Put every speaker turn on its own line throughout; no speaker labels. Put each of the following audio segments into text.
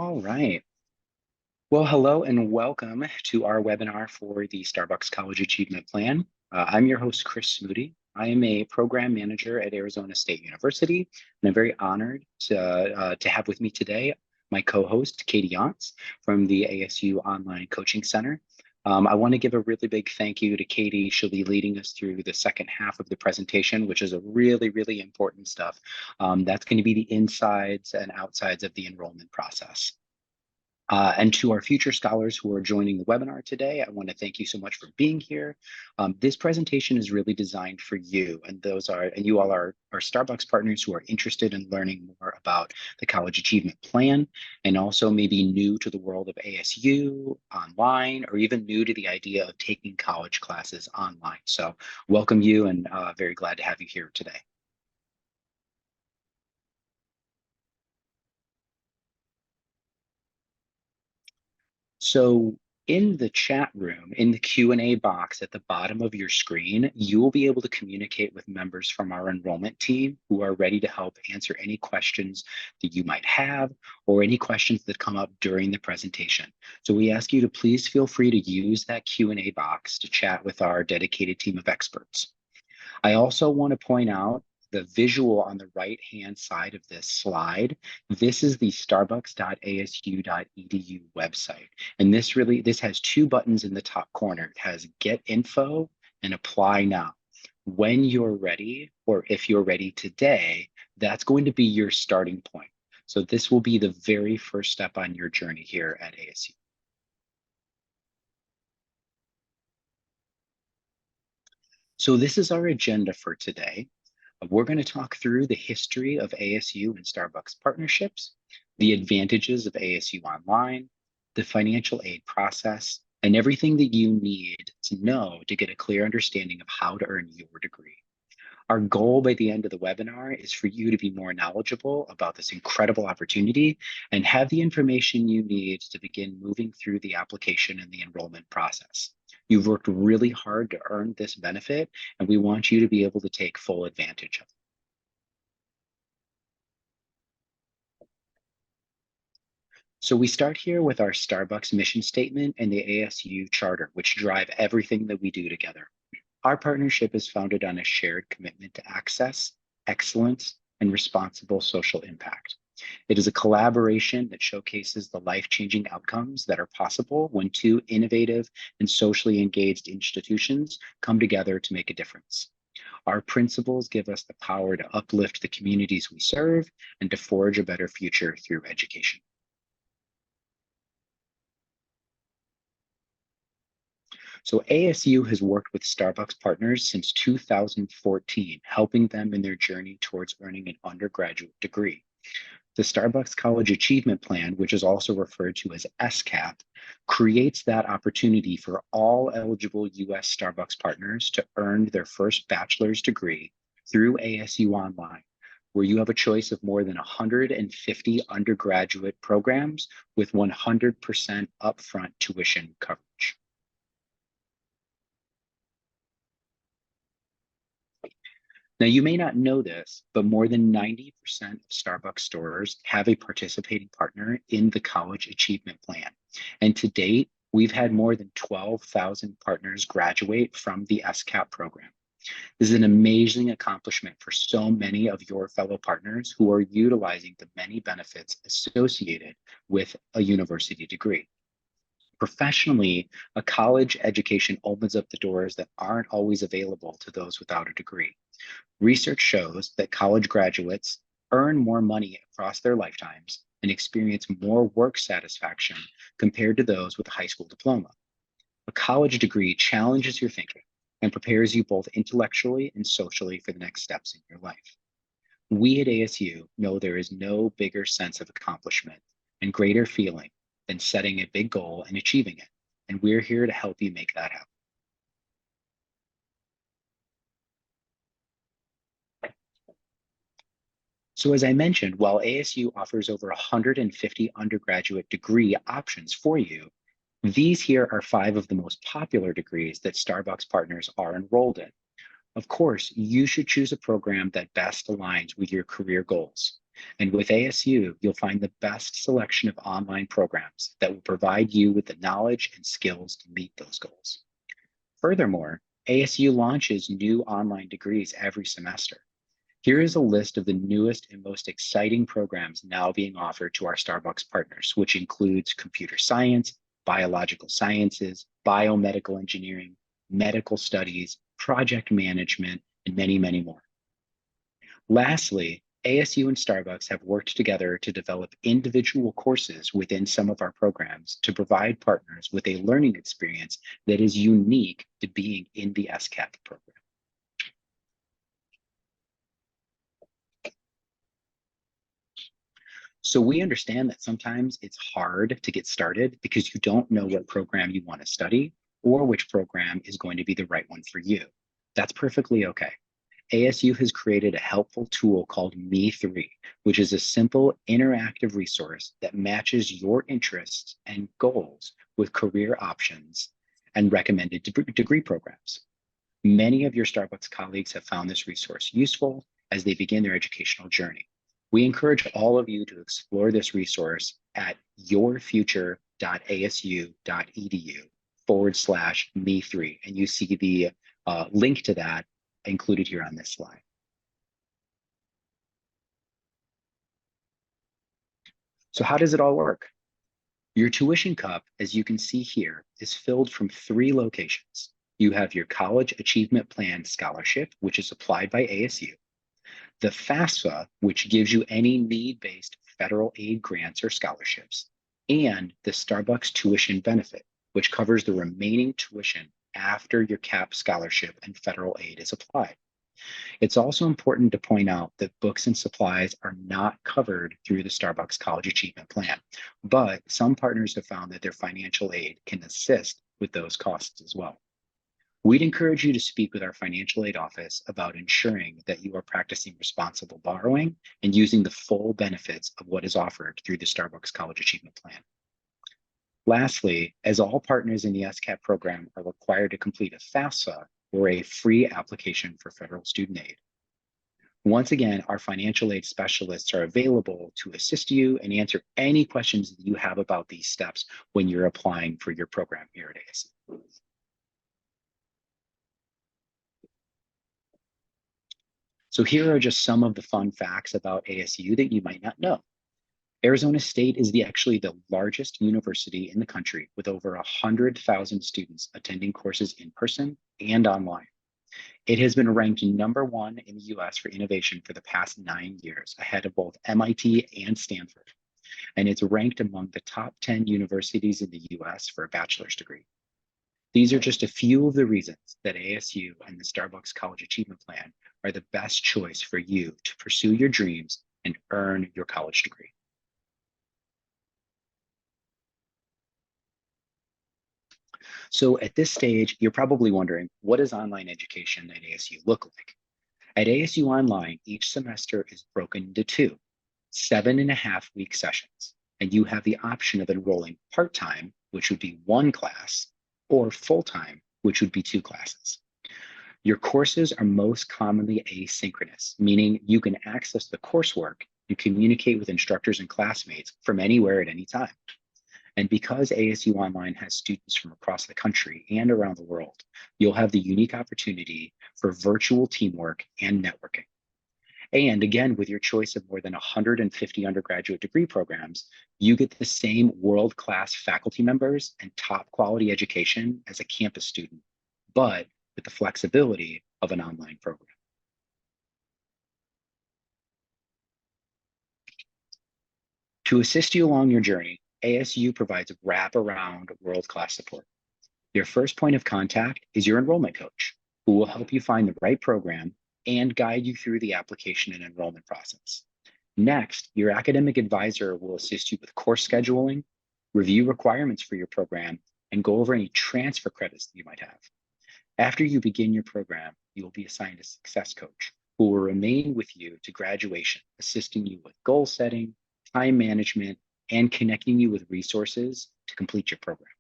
All right. Well, hello and welcome to our webinar for the Starbucks College Achievement Plan. I'm your host, Chris Smudde. I am a program manager at Arizona State University, and I'm very honored to have with me today my co-host, Katie Yonts from the ASU Online Coaching Center. I want to give a really big thank you to Katie. She'll be leading us through the second half of the presentation, which is a really important stuff. That's going to be the insides and outsides of the enrollment process. And to our future scholars who are joining the webinar today, I want to thank you so much for being here. This presentation is really designed for you, and you all are Starbucks partners who are interested in learning more about the College Achievement Plan, and also maybe new to the world of ASU online, or even new to the idea of taking college classes online. So welcome you, and very glad to have you here today. So in the chat room, in the Q&A box at the bottom of your screen, you will be able to communicate with members from our enrollment team who are ready to help answer any questions that you might have or any questions that come up during the presentation. So we ask you to please feel free to use that Q&A box to chat with our dedicated team of experts. I also want to point out the visual on the right-hand side of this slide. This is the starbucks.asu.edu website. And this has two buttons in the top corner. It has Get Info and Apply Now. When you're ready, or if you're ready today, that's going to be your starting point. So this will be the very first step on your journey here at ASU. So this is our agenda for today. We're going to talk through the history of ASU and Starbucks partnerships, the advantages of ASU Online, the financial aid process, and everything that you need to know to get a clear understanding of how to earn your degree. Our goal by the end of the webinar is for you to be more knowledgeable about this incredible opportunity and have the information you need to begin moving through the application and the enrollment process. You've worked really hard to earn this benefit, and we want you to be able to take full advantage of it. So we start here with our Starbucks mission statement and the ASU charter, which drive everything that we do together. Our partnership is founded on a shared commitment to access, excellence, and responsible social impact. It is a collaboration that showcases the life-changing outcomes that are possible when two innovative and socially engaged institutions come together to make a difference. Our principles give us the power to uplift the communities we serve and to forge a better future through education. So ASU has worked with Starbucks partners since 2014, helping them in their journey towards earning an undergraduate degree. The Starbucks College Achievement Plan, which is also referred to as SCAP, creates that opportunity for all eligible U.S. Starbucks partners to earn their first bachelor's degree through ASU Online, where you have a choice of more than 150 undergraduate programs with 100% upfront tuition coverage. Now, you may not know this, but more than 90% of Starbucks stores have a participating partner in the College Achievement Plan. And to date, we've had more than 12,000 partners graduate from the SCAP program. This is an amazing accomplishment for so many of your fellow partners who are utilizing the many benefits associated with a university degree. Professionally, a college education opens up the doors that aren't always available to those without a degree. Research shows that college graduates earn more money across their lifetimes and experience more work satisfaction compared to those with a high school diploma. A college degree challenges your thinking and prepares you both intellectually and socially for the next steps in your life. We at ASU know there is no bigger sense of accomplishment and greater feeling than setting a big goal and achieving it. And we're here to help you make that happen. So as I mentioned, while ASU offers over 150 undergraduate degree options for you, these here are 5 of the most popular degrees that Starbucks partners are enrolled in. Of course, you should choose a program that best aligns with your career goals. And with ASU, you'll find the best selection of online programs that will provide you with the knowledge and skills to meet those goals. Furthermore, ASU launches new online degrees every semester. Here is a list of the newest and most exciting programs now being offered to our Starbucks partners, which includes computer science, biological sciences, biomedical engineering, medical studies, project management, and many, many more. Lastly, ASU and Starbucks have worked together to develop individual courses within some of our programs to provide partners with a learning experience that is unique to being in the SCAP program. So we understand that sometimes it's hard to get started because you don't know what program you want to study or which program is going to be the right one for you. That's perfectly okay. ASU has created a helpful tool called Me3, which is a simple interactive resource that matches your interests and goals with career options and recommended degree programs. Many of your Starbucks colleagues have found this resource useful as they begin their educational journey. We encourage all of you to explore this resource at yourfuture.asu.edu/me3, and you see the link to that included here on this slide. So how does it all work? Your tuition cup, as you can see here, is filled from 3 locations. You have your College Achievement Plan Scholarship, which is applied by ASU, the FAFSA, which gives you any need-based federal aid grants or scholarships, and the Starbucks Tuition Benefit, which covers the remaining tuition after your CAP scholarship and federal aid is applied. It's also important to point out that books and supplies are not covered through the Starbucks College Achievement Plan, but some partners have found that their financial aid can assist with those costs as well. We'd encourage you to speak with our financial aid office about ensuring that you are practicing responsible borrowing and using the full benefits of what is offered through the Starbucks College Achievement Plan. Lastly, as all partners in the SCAP program are required to complete a FAFSA or a free application for federal student aid. Once again, our financial aid specialists are available to assist you and answer any questions that you have about these steps when you're applying for your program here at ASU. So here are just some of the fun facts about ASU that you might not know. Arizona State is actually the largest university in the country with over 100,000 students attending courses in person and online. It has been ranked #1 in the US for innovation for the past 9 years, ahead of both MIT and Stanford. And it's ranked among the top 10 universities in the US for a bachelor's degree. These are just a few of the reasons that ASU and the Starbucks College Achievement Plan are the best choice for you to pursue your dreams and earn your college degree. So at this stage, you're probably wondering, what does online education at ASU look like? At ASU Online, each semester is broken into 2 7.5-week sessions, and you have the option of enrolling part-time, which would be 1 class, or full-time, which would be 2 classes. Your courses are most commonly asynchronous, meaning you can access the coursework and communicate with instructors and classmates from anywhere at any time. And because ASU Online has students from across the country and around the world, you'll have the unique opportunity for virtual teamwork and networking. And again, with your choice of more than 150 undergraduate degree programs, you get the same world-class faculty members and top quality education as a campus student, but with the flexibility of an online program. To assist you along your journey, ASU provides wraparound world-class support. Your first point of contact is your enrollment coach, who will help you find the right program and guide you through the application and enrollment process. Next, your academic advisor will assist you with course scheduling, review requirements for your program, and go over any transfer credits that you might have. After you begin your program, you will be assigned a success coach who will remain with you to graduation, assisting you with goal setting, time management, and connecting you with resources to complete your program.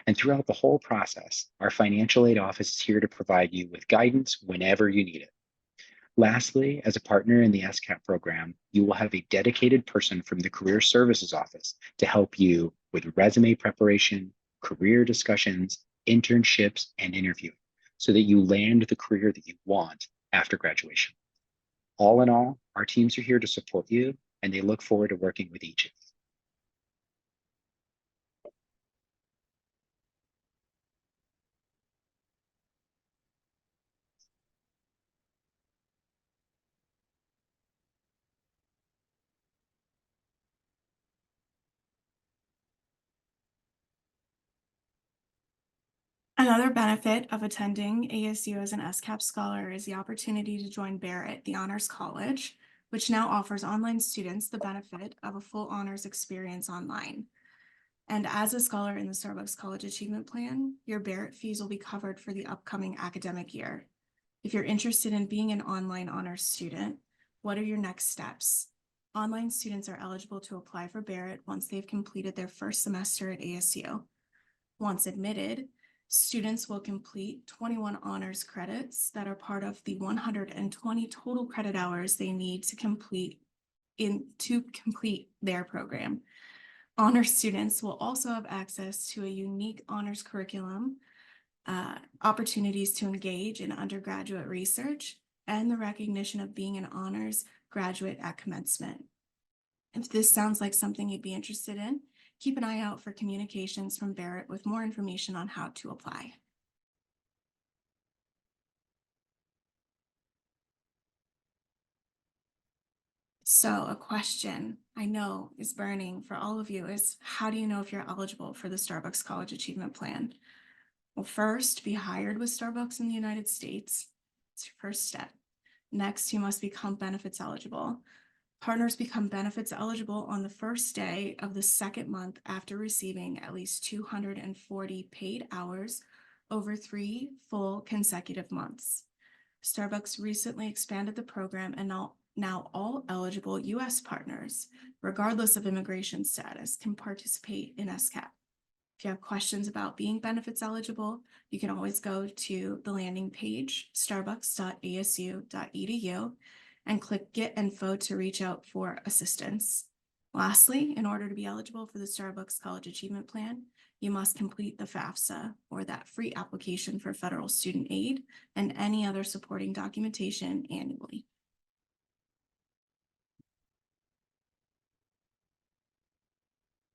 And throughout the whole process, our financial aid office is here to provide you with guidance whenever you need it. Lastly, as a partner in the SCAP program, you will have a dedicated person from the Career Services Office to help you with resume preparation, career discussions, internships, and interviewing so that you land the career that you want after graduation. All in all, our teams are here to support you, and they look forward to working with each of you.
Another benefit of attending ASU as an SCAP scholar is the opportunity to join Barrett, the Honors College, which now offers online students the benefit of a full honors experience online. And as a scholar in the Starbucks College Achievement Plan, your Barrett fees will be covered for the upcoming academic year. If you're interested in being an online honors student, what are your next steps? Online students are eligible to apply for Barrett once they've completed their first semester at ASU. Once admitted, students will complete 21 honors credits that are part of the 120 total credit hours they need to complete their program. Honor students will also have access to a unique honors curriculum, opportunities to engage in undergraduate research, and the recognition of being an honors graduate at commencement. If this sounds like something you'd be interested in, keep an eye out for communications from Barrett with more information on how to apply. So a question I know is burning for all of you is, how do you know if you're eligible for the Starbucks College Achievement Plan? Well, first, be hired with Starbucks in the United States. It's your first step. Next, you must become benefits eligible. Partners become benefits eligible on the first day of the second month after receiving at least 240 paid hours over 3 full consecutive months. Starbucks recently expanded the program, and now all eligible U.S. partners, regardless of immigration status, can participate in SCAP. If you have questions about being benefits eligible, you can always go to the landing page, starbucks.asu.edu, and click Get Info to reach out for assistance. Lastly, in order to be eligible for the Starbucks College Achievement Plan, you must complete the FAFSA, or that free application for federal student aid, and any other supporting documentation annually.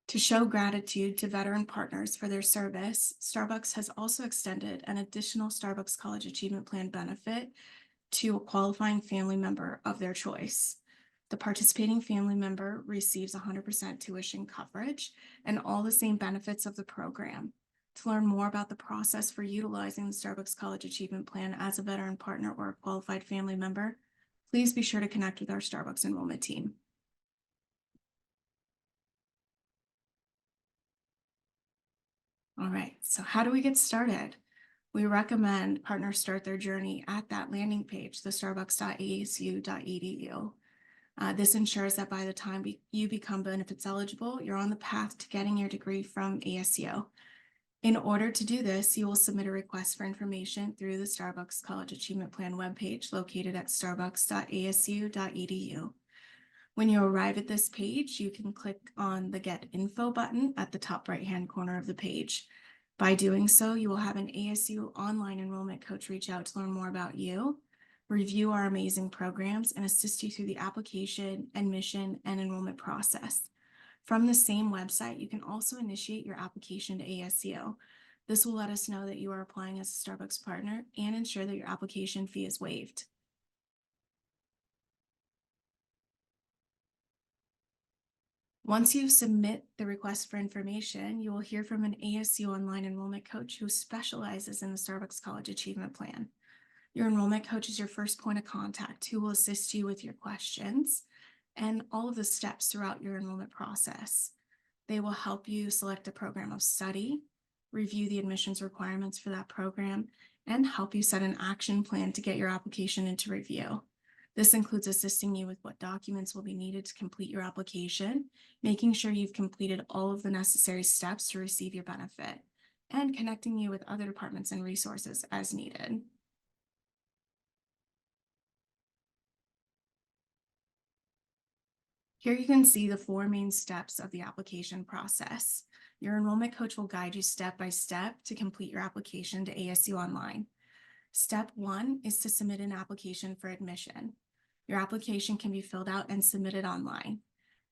To show gratitude to veteran partners for their service, Starbucks has also extended an additional Starbucks College Achievement Plan benefit to a qualifying family member of their choice. The participating family member receives 100% tuition coverage and all the same benefits of the program. To learn more about the process for utilizing the Starbucks College Achievement Plan as a veteran partner or a qualified family member, please be sure to connect with our Starbucks enrollment team. All right, so how do we get started? We recommend partners start their journey at that landing page, the starbucks.asu.edu. This ensures that by the time you become benefits eligible, you're on the path to getting your degree from ASU. In order to do this, you will submit a request for information through the Starbucks College Achievement Plan webpage located at starbucks.asu.edu. When you arrive at this page, you can click on the Get Info button at the top right-hand corner of the page. By doing so, you will have an ASU Online enrollment coach reach out to learn more about you, review our amazing programs, and assist you through the application, admission, and enrollment process. From the same website, you can also initiate your application to ASU. This will let us know that you are applying as a Starbucks partner and ensure that your application fee is waived. Once you submit the request for information, you will hear from an ASU Online enrollment coach who specializes in the Starbucks College Achievement Plan. Your enrollment coach is your first point of contact who will assist you with your questions and all of the steps throughout your enrollment process. They will help you select a program of study, review the admissions requirements for that program, and help you set an action plan to get your application into review. This includes assisting you with what documents will be needed to complete your application, making sure you've completed all of the necessary steps to receive your benefit, and connecting you with other departments and resources as needed. Here you can see the 4 main steps of the application process. Your enrollment coach will guide you step by step to complete your application to ASU Online. Step 1 is to submit an application for admission. Your application can be filled out and submitted online.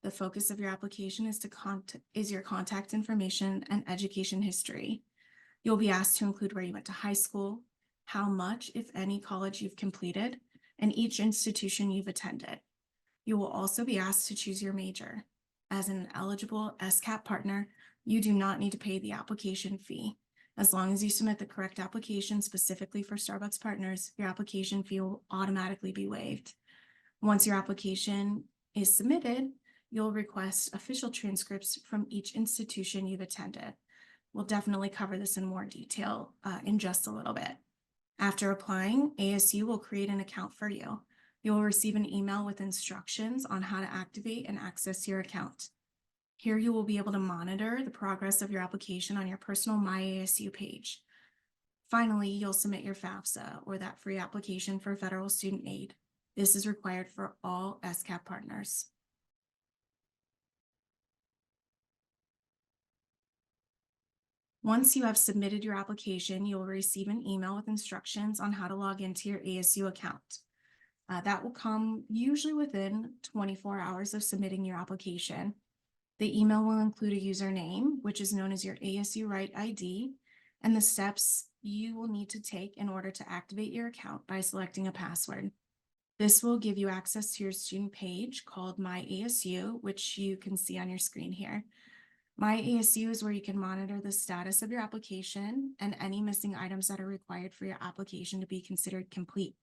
The focus of your application is your contact information and education history. You'll be asked to include where you went to high school, how much, if any, college you've completed, and each institution you've attended. You will also be asked to choose your major. As an eligible SCAP partner, you do not need to pay the application fee. As long as you submit the correct application specifically for Starbucks partners, your application fee will automatically be waived. Once your application is submitted, you'll request official transcripts from each institution you've attended. We'll definitely cover this in more detail in just a little bit. After applying, ASU will create an account for you. You will receive an email with instructions on how to activate and access your account. Here you will be able to monitor the progress of your application on your personal My ASU page. Finally, you'll submit your FAFSA, or that free application for federal student aid. This is required for all SCAP partners. Once you have submitted your application, you will receive an email with instructions on how to log into your ASU account. That will come usually within 24 hours of submitting your application. The email will include a username, which is known as your ASU Right ID, and the steps you will need to take in order to activate your account by selecting a password. This will give you access to your student page called My ASU, which you can see on your screen here. My ASU is where you can monitor the status of your application and any missing items that are required for your application to be considered complete.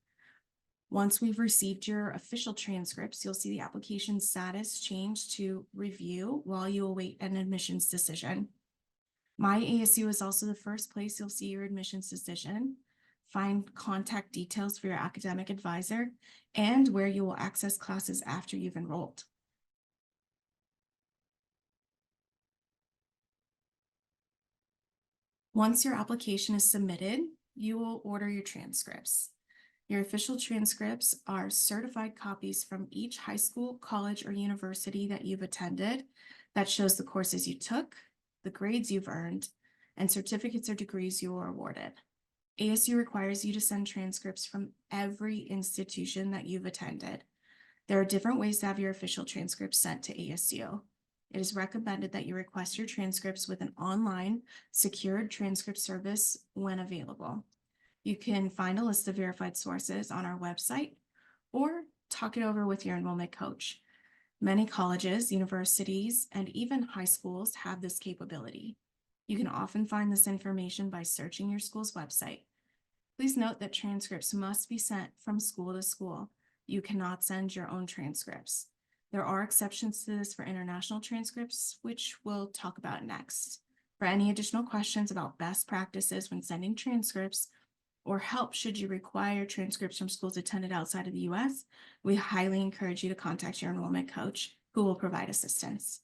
Once we've received your official transcripts, you'll see the application status change to review while you await an admissions decision. My ASU is also the first place you'll see your admissions decision, find contact details for your academic advisor, and where you will access classes after you've enrolled. Once your application is submitted, you will order your transcripts. Your official transcripts are certified copies from each high school, college, or university that you've attended that shows the courses you took, the grades you've earned, and certificates or degrees you were awarded. ASU requires you to send transcripts from every institution that you've attended. There are different ways to have your official transcripts sent to ASU. It is recommended that you request your transcripts with an online, secured transcript service when available. You can find a list of verified sources on our website or talk it over with your enrollment coach. Many colleges, universities, and even high schools have this capability. You can often find this information by searching your school's website. Please note that transcripts must be sent from school to school. You cannot send your own transcripts. There are exceptions to this for international transcripts, which we'll talk about next. For any additional questions about best practices when sending transcripts, or help should you require transcripts from schools attended outside of the U.S., we highly encourage you to contact your enrollment coach, who will provide assistance.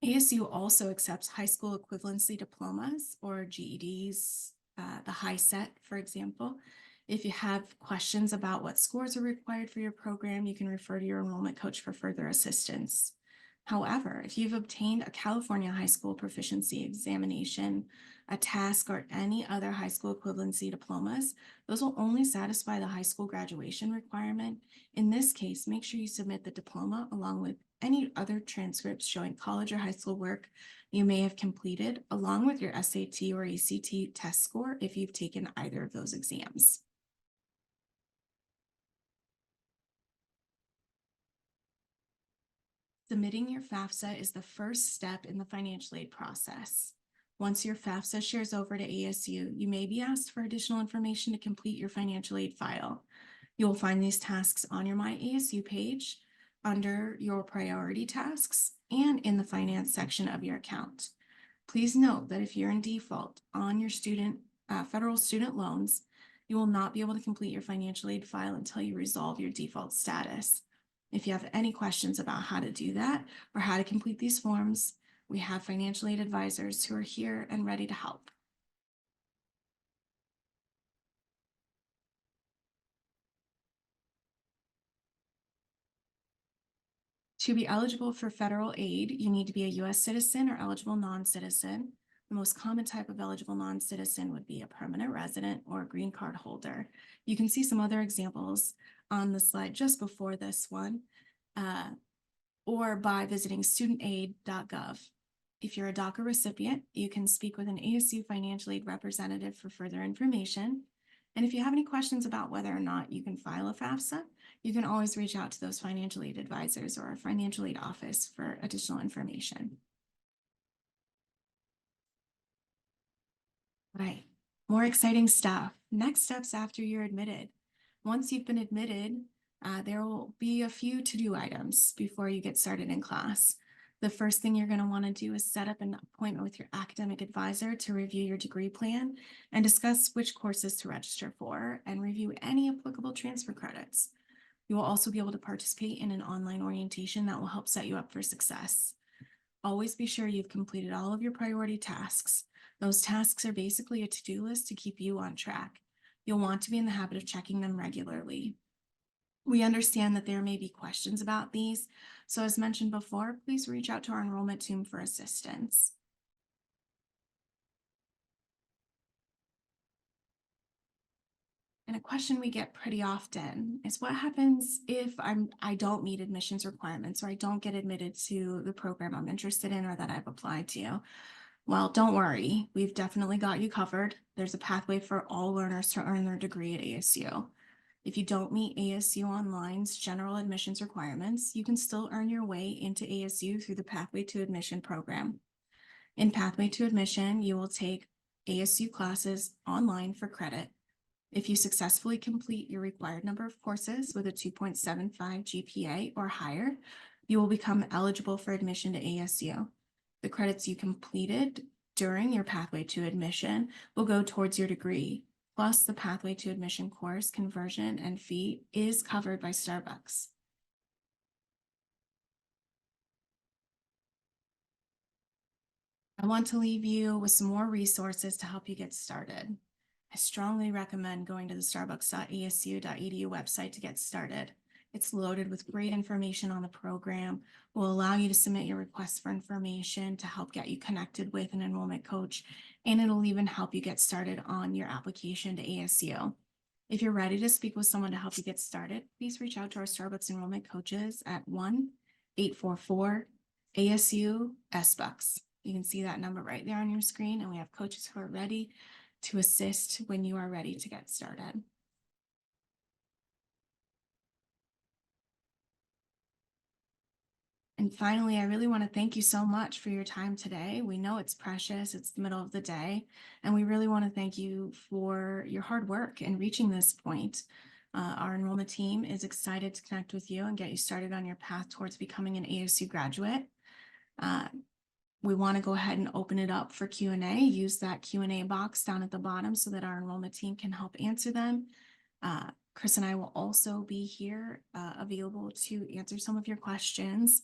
ASU also accepts high school equivalency diplomas or GEDs, the high set, for example. If you have questions about what scores are required for your program, you can refer to your enrollment coach for further assistance. However, if you've obtained a California high school proficiency examination, a task, or any other high school equivalency diplomas, those will only satisfy the high school graduation requirement. In this case, make sure you submit the diploma along with any other transcripts showing college or high school work you may have completed, along with your SAT or ACT test score if you've taken either of those exams. Submitting your FAFSA is the first step in the financial aid process. Once your FAFSA shares over to ASU, you may be asked for additional information to complete your financial aid file. You will find these tasks on your My ASU page, under your priority tasks, and in the finance section of your account. Please note that if you're in default on your federal student loans, you will not be able to complete your financial aid file until you resolve your default status. If you have any questions about how to do that or how to complete these forms, we have financial aid advisors who are here and ready to help. To be eligible for federal aid, you need to be a U.S. citizen or eligible non-citizen. The most common type of eligible non-citizen would be a permanent resident or a green card holder. You can see some other examples on the slide just before this one, or by visiting studentaid.gov. If you're a DACA recipient, you can speak with an ASU financial aid representative for further information. And if you have any questions about whether or not you can file a FAFSA, you can always reach out to those financial aid advisors or our financial aid office for additional information. Right, more exciting stuff. Next steps after you're admitted. Once you've been admitted, there will be a few to-do items before you get started in class. The first thing you're going to want to do is set up an appointment with your academic advisor to review your degree plan and discuss which courses to register for and review any applicable transfer credits. You will also be able to participate in an online orientation that will help set you up for success. Always be sure you've completed all of your priority tasks. Those tasks are basically a to-do list to keep you on track. You'll want to be in the habit of checking them regularly. We understand that there may be questions about these, so as mentioned before, please reach out to our enrollment team for assistance. And a question we get pretty often is what happens if I don't meet admissions requirements or I don't get admitted to the program I'm interested in or that I've applied to? Well, don't worry, we've definitely got you covered. There's a pathway for all learners to earn their degree at ASU. If you don't meet ASU Online's general admissions requirements, you can still earn your way into ASU through the Pathway to Admission program. In Pathway to Admission, you will take ASU classes online for credit. If you successfully complete your required number of courses with a 2.75 GPA or higher, you will become eligible for admission to ASU. The credits you completed during your Pathway to Admission will go towards your degree. Plus, the Pathway to Admission course conversion and fee is covered by Starbucks. I want to leave you with some more resources to help you get started. I strongly recommend going to the starbucks.asu.edu website to get started. It's loaded with great information on the program, will allow you to submit your requests for information to help get you connected with an enrollment coach, and it'll even help you get started on your application to ASU. If you're ready to speak with someone to help you get started, please reach out to our Starbucks enrollment coaches at 1-844-ASU-SBUCKS. You can see that number right there on your screen, and we have coaches who are ready to assist when you are ready to get started. And finally, I really want to thank you so much for your time today. We know it's precious, it's the middle of the day, and we really want to thank you for your hard work in reaching this point. Our enrollment team is excited to connect with you and get you started on your path towards becoming an ASU graduate. We want to go ahead and open it up for Q&A. Use that Q&A box down at the bottom so that our enrollment team can help answer them. Chris and I will also be here available to answer some of your questions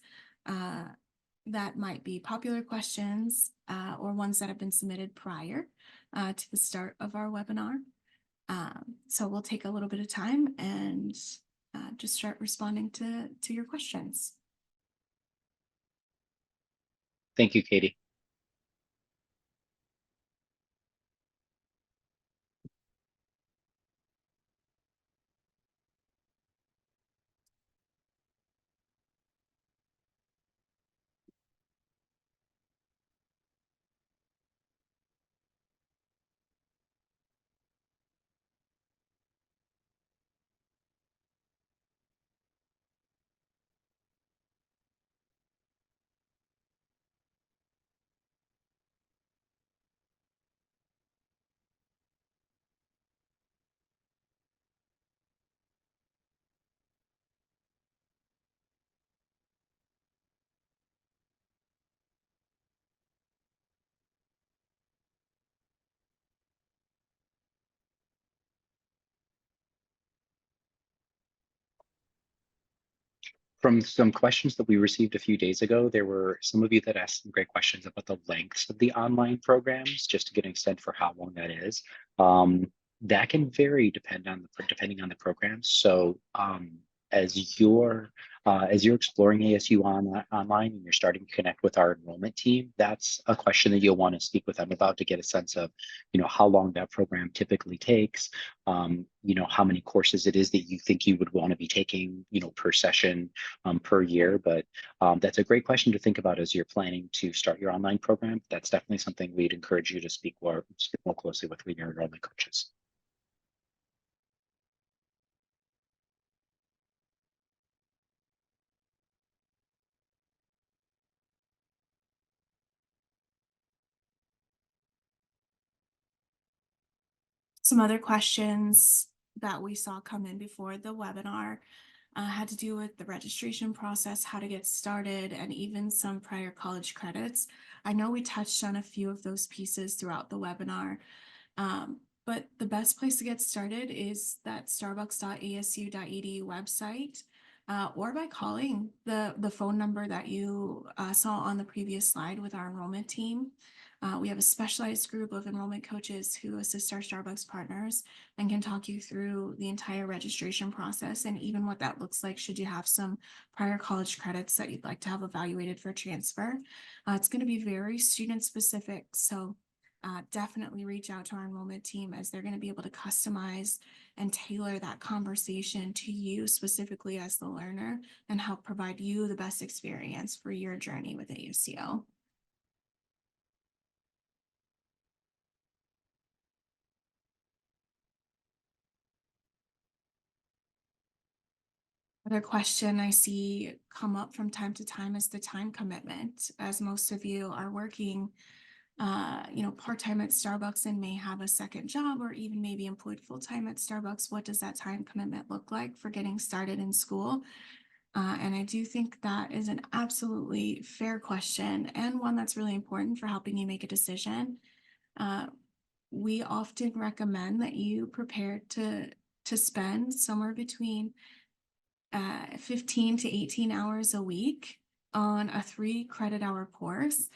that might be popular questions or ones that have been submitted prior to the start of our webinar. So we'll take a little bit of time and just start responding to your questions.
Thank you, Katie. From some questions that we received a few days ago, there were some of you that asked some great questions about the lengths of the online programs, just to get an extent for how long that is. That can vary depending on the program. So as your As you're exploring online and you're starting to connect with our enrollment team, that's a question that you'll want to speak with them about to get a sense of, how long that program typically takes, how many courses it is that you think you would want to be taking, per session, per year. But that's a great question to think about as you're planning to start your online program. That's definitely something we'd encourage you to speak more closely with your enrollment coaches.
Some other questions that we saw come in before the webinar had to do with the registration process, how to get started, and even some prior college credits. I know we touched on a few of those pieces throughout the webinar, but the best place to get started is that starbucks.asu.edu website, or by calling the phone number that you saw on the previous slide with our enrollment team. We have a specialized group of enrollment coaches who assist our Starbucks partners and can talk you through the entire registration process and even what that looks like should you have some prior college credits that you'd like to have evaluated for transfer. It's going to be very student specific, so definitely reach out to our enrollment team, as they're going to be able to customize and tailor that conversation to you specifically as the learner and help provide you the best experience for your journey with ASU. Another question I see come up from time to time is the time commitment. As most of you are working, part-time at Starbucks and may have a second job or even maybe employed full-time at Starbucks, what does that time commitment look like for getting started in school? And I do think that is an absolutely fair question and one that's really important for helping you make a decision. We often recommend that you prepare to spend somewhere between 15 to 18 hours a week on a 3-credit-hour course.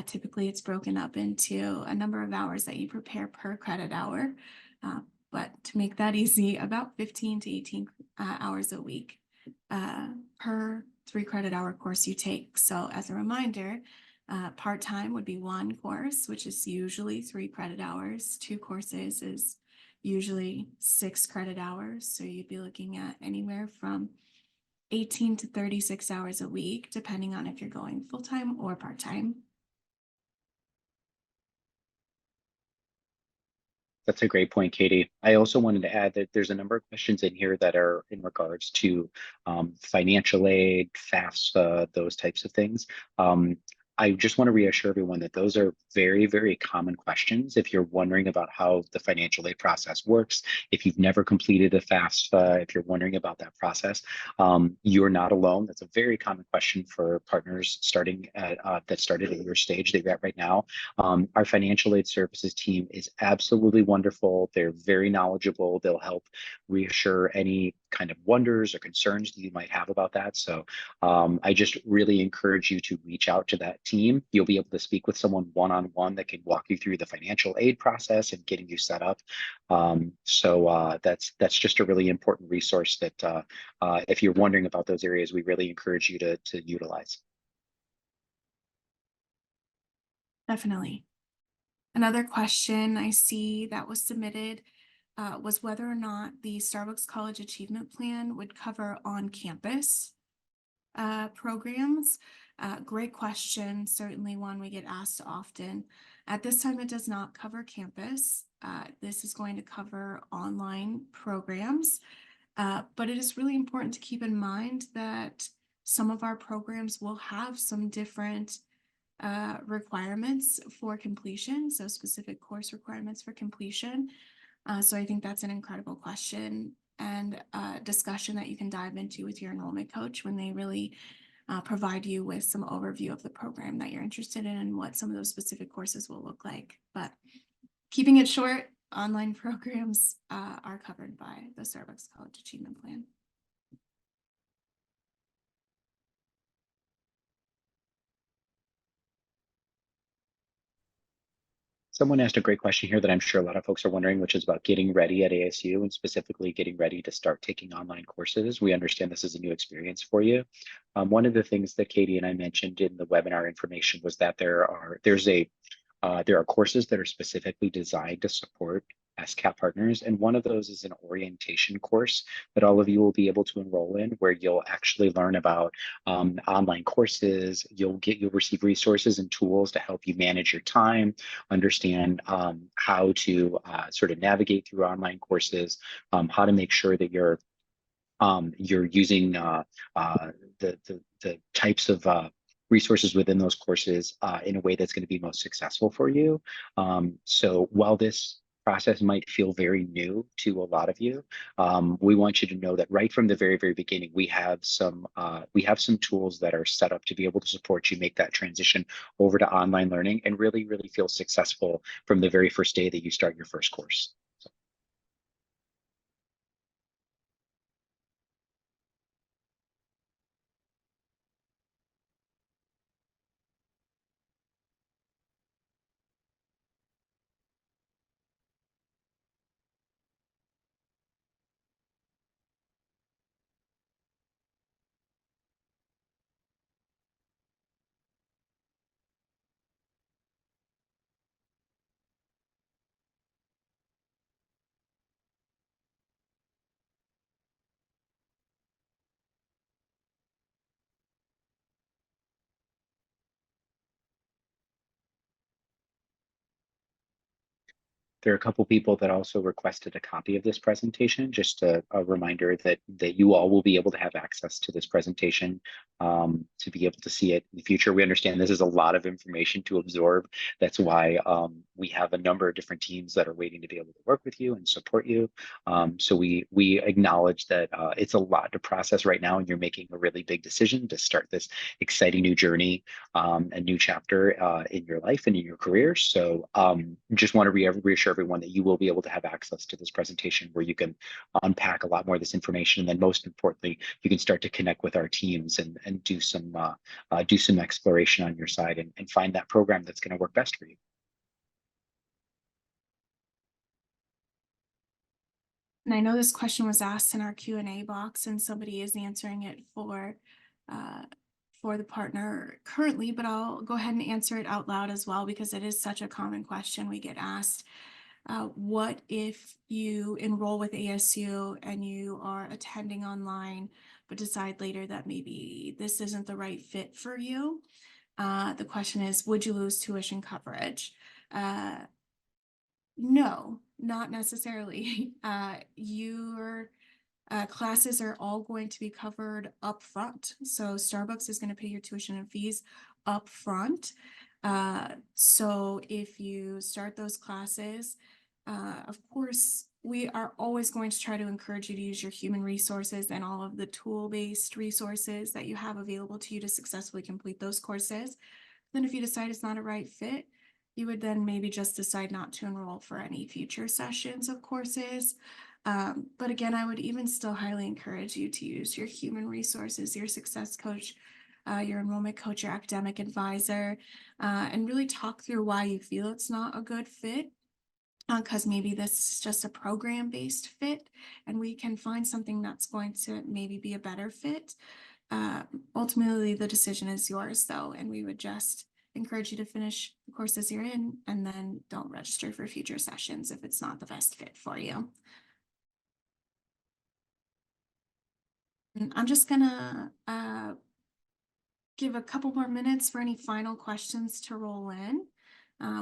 Typically, it's broken up into a number of hours that you prepare per credit hour. But to make that easy, about 15 to 18 hours a week per 3-credit-hour course you take. So as a reminder, part-time would be 1 course, which is usually 3 credit hours. 2 courses is usually 6 credit hours. So you'd be looking at anywhere from 18 to 36 hours a week, depending on if you're going full-time or part-time.
That's a great point, Katie. I also wanted to add that there's a number of questions in here that are in regards to financial aid, FAFSA, those types of things. I just want to reassure everyone that those are very, very common questions. If you're wondering about how the financial aid process works, if you've never completed a FAFSA, if you're wondering about that process, you're not alone. That's a very common question for partners that started at your stage that you're at right now. Our financial aid services team is absolutely wonderful. They're very knowledgeable. They'll help reassure any kind of wonders or concerns that you might have about that. So I just really encourage you to reach out to that team. You'll be able to speak with someone one-on-one that can walk you through the financial aid process and getting you set up. So that's just a really important resource that if you're wondering about those areas, we really encourage you to utilize.
Definitely. Another question I see that was submitted was whether or not the Starbucks College Achievement Plan would cover on-campus programs. Great question. Certainly one we get asked often. At this time, it does not cover campus. This is going to cover online programs. But it is really important to keep in mind that some of our programs will have some different requirements for completion, so specific course requirements for completion. So I think that's an incredible question and discussion that you can dive into with your enrollment coach when they really provide you with some overview of the program that you're interested in and what some of those specific courses will look like. But keeping it short, online programs are covered by the Starbucks College Achievement Plan.
Someone asked a great question here that I'm sure a lot of folks are wondering, which is about getting ready at ASU and specifically getting ready to start taking online courses. We understand this is a new experience for you. One of the things that Katie and I mentioned in the webinar information was that there are courses that are specifically designed to support SCAP partners, and one of those is an orientation course that all of you will be able to enroll in, where you'll actually learn about online courses. You'll receive resources and tools to help you manage your time, understand how to sort of navigate through online courses, how to make sure that you're using the types of resources within those courses in a way that's going to be most successful for you. So while this process might feel very new to a lot of you, we want you to know that right from the very beginning, we have some tools that are set up to be able to support you make that transition over to online learning and really feel successful from the very first day that you start your first course. There are a couple people that also requested a copy of this presentation, just a reminder that you all will be able to have access to this presentation to be able to see it in the future. We understand this is a lot of information to absorb. That's why we have a number of different teams that are waiting to be able to work with you and support you. So we acknowledge that it's a lot to process right now, and you're making a really big decision to start this exciting new journey, a new chapter in your life and in your career. So just want to reassure everyone that you will be able to have access to this presentation where you can unpack a lot more of this information. And then most importantly, you can start to connect with our teams and do some exploration on your side and find that program that's going to work best for you.
And I know this question was asked in our Q&A box and somebody is answering it for the partner currently, but I'll go ahead and answer it out loud as well because it is such a common question we get asked. What if you enroll with ASU and you are attending online, but decide later that maybe this isn't the right fit for you? The question is, would you lose tuition coverage? No, not necessarily. Your classes are all going to be covered up front. So Starbucks is going to pay your tuition and fees up front. So if you start those classes, of course, we are always going to try to encourage you to use your human resources and all of the tool-based resources that you have available to you to successfully complete those courses. Then if you decide it's not a right fit, you would then maybe just decide not to enroll for any future sessions of courses. But again, I would even still highly encourage you to use your human resources, your success coach, your enrollment coach, your academic advisor, and really talk through why you feel it's not a good fit. Because maybe this is just a program-based fit and we can find something that's going to maybe be a better fit. Ultimately, the decision is yours though, and we would just encourage you to finish the courses you're in and then don't register for future sessions if it's not the best fit for you. And I'm just gonna give a couple more minutes for any final questions to roll in.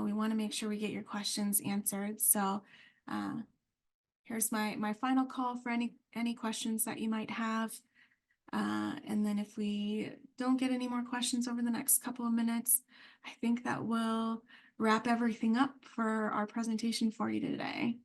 We want to make sure we get your questions answered. So here's my final call for any questions that you might have. And then if we don't get any more questions over the next couple of minutes, I think that will wrap everything up for our presentation for you today.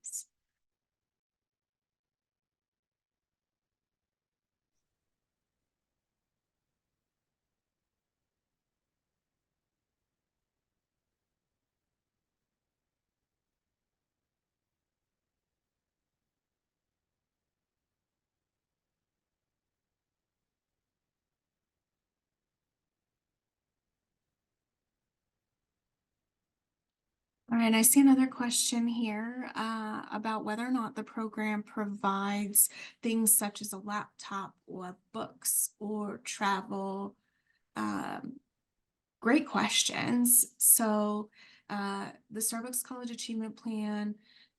All right, I see another question here about whether or not the program provides things such as a laptop or books or travel. Um, Great questions. So, the Starbucks College Achievement Plan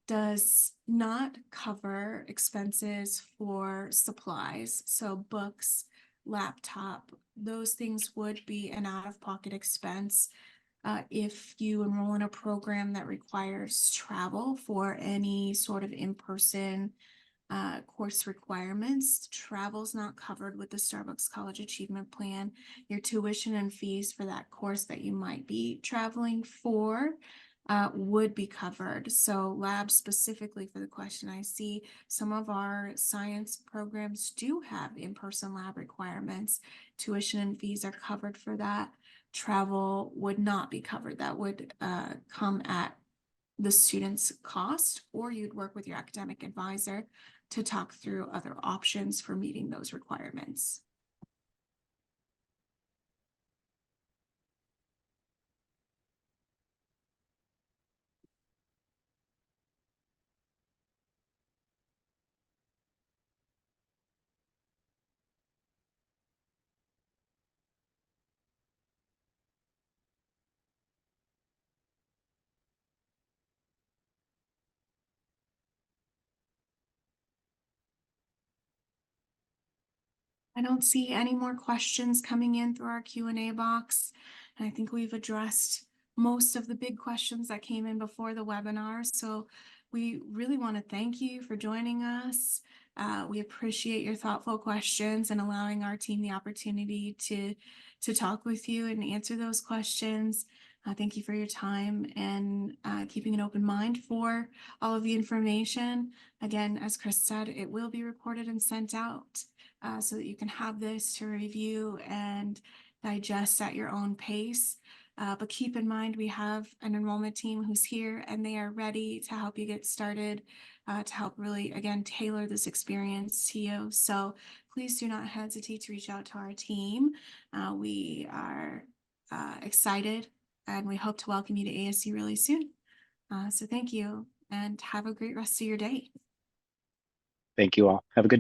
does not cover expenses for supplies. So, books, laptop, those things would be an out-of-pocket expense. If you enroll in a program that requires travel for any sort of in-person course requirements, travel's not covered with the Starbucks College Achievement Plan. Your tuition and fees for that course that you might be traveling for would be covered. So labs specifically for the question, I see some of our science programs do have in-person lab requirements. Tuition and fees are covered for that. Travel would not be covered. That would come at the student's cost, or you'd work with your academic advisor to talk through other options for meeting those requirements. I don't see any more questions coming in through our Q&A box. And I think we've addressed most of the big questions that came in before the webinar. So we really want to thank you for joining us. We appreciate your thoughtful questions and allowing our team the opportunity to talk with you and answer those questions. Thank you for your time and keeping an open mind for all of the information. Again, as Chris said, it will be recorded and sent out. So that you can have this to review and digest at your own pace. But keep in mind, we have an enrollment team who's here and they are ready to help you get started, to help really, again, tailor this experience to you. So please do not hesitate to reach out to our team. We are excited and we hope to welcome you to ASU really soon. So thank you and have a great rest of your day.
Thank you all. Have a good day.